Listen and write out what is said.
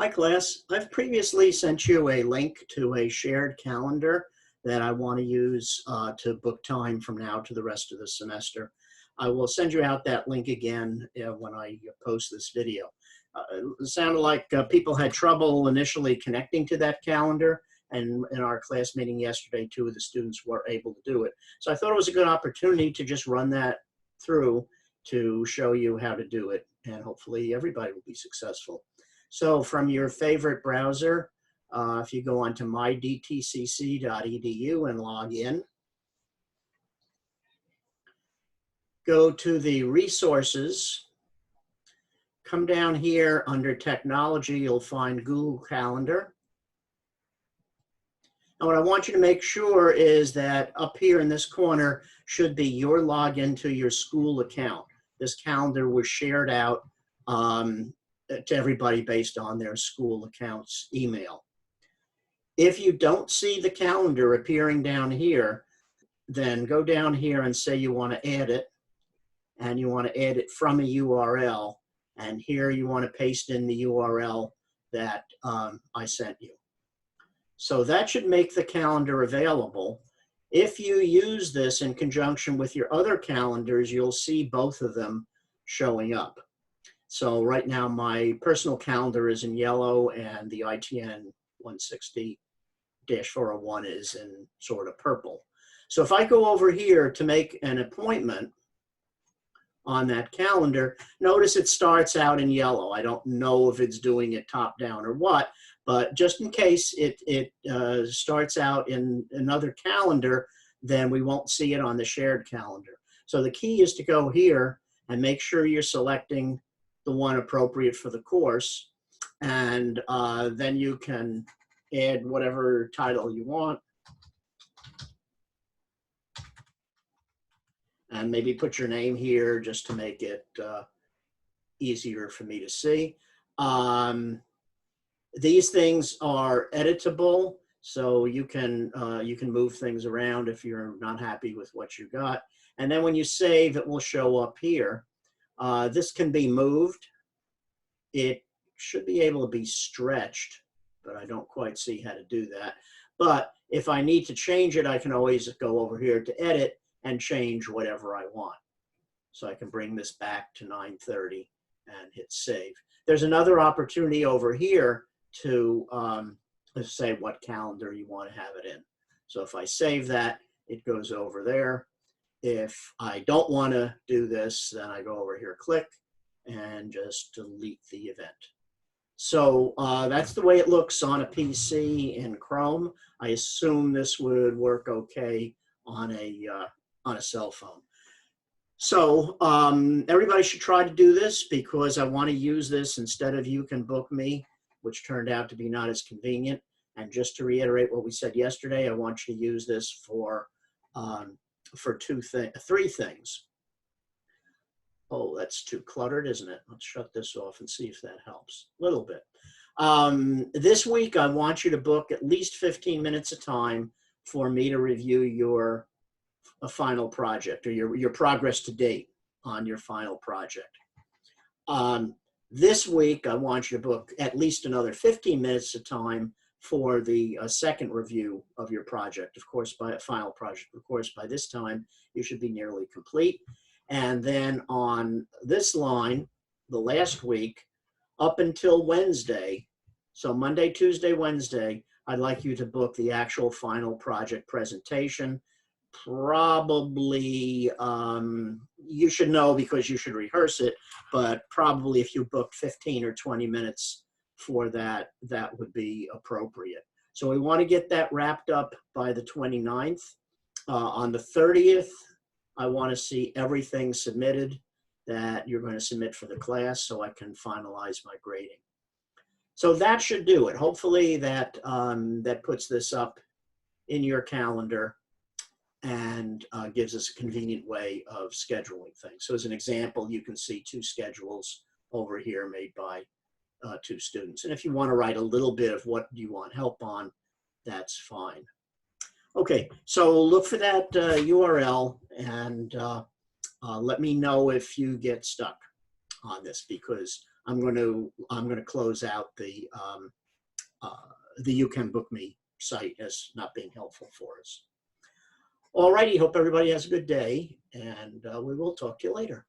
Hi class, I've previously sent you a link to a shared calendar that I want to use to book time from now to the rest of the semester. I will send you out that link again when I post this video. It sounded like people had trouble initially connecting to that calendar, and in our class meeting yesterday, 2 of the students were able to do it. So I thought it was a good opportunity to just run that through to show you how to do it, and hopefully everybody will be successful. So from your favorite browser, if you go onto mydtcc.edu and log in, go to the resources, come down here under technology, you'll find Google Calendar. And what I want you to make sure is that up here in this corner should be your login to your school account. This calendar was shared out to everybody based on their school account's email. If you don't see the calendar appearing down here, then go down here and say you want to add it, and you want to add it from a URL, and here you want to paste in the URL that I sent you. So that should make the calendar available. If you use this in conjunction with your other calendars, you'll see both of them showing up. So right now my personal calendar is in yellow and the ITN160-401 is in sort of purple. So if I go over here to make an appointment on that calendar, notice it starts out in yellow. I don't know if it's doing it top down or what, but just in case it starts out in another calendar, then we won't see it on the shared calendar. So the key is to go here and make sure you're selecting the one appropriate for the course, and then you can add whatever title you want, and maybe put your name here just to make it easier for me to see. These things are editable, so you can move things around if you're not happy with what you got, and then when you save, it will show up here. This can be moved. It should be able to be stretched, but I don't quite see how to do that. But if I need to change it, I can always go over here to edit and change whatever I want. So I can bring this back to 9:30 and hit save. There's another opportunity over here to say what calendar you want to have it in. So if I save that, it goes over there. If I don't want to do this, then I go over here, click, and just delete the event. So that's the way it looks on a PC in Chrome. I assume this would work okay on a cell phone. So everybody should try to do this, because I want to use this instead of You Can Book Me, which turned out to be not as convenient. And just to reiterate what we said yesterday, I want you to use this for 3 things. Oh, that's too cluttered, isn't it? Let's shut this off and see if that helps a little bit. This week, I want you to book at least 15 minutes of time for me to review your final project, or your progress to date on your final project. This week, I want you to book at least another 15 minutes of time for the second review of your project. Of course, by a final project, of course, by this time, you should be nearly complete. And then on this line, the last week, up until Wednesday, so Monday, Tuesday, Wednesday, I'd like you to book the actual final project presentation. Probably, you should know because you should rehearse it, but probably if you booked 15 or 20 minutes for that, that would be appropriate. So we want to get that wrapped up by the 29th. On the 30th, I want to see everything submitted that you're going to submit for the class, so I can finalize my grading. So that should do it. Hopefully that puts this up in your calendar and gives us a convenient way of scheduling things. So as an example, you can see 2 schedules over here made by 2 students. And if you want to write a little bit of what you want help on, that's fine. Okay, so look for that URL and let me know if you get stuck on this, because I'm going to close out the You Can Book Me site as not being helpful for us. All righty. Hope everybody has a good day, and we will talk to you later.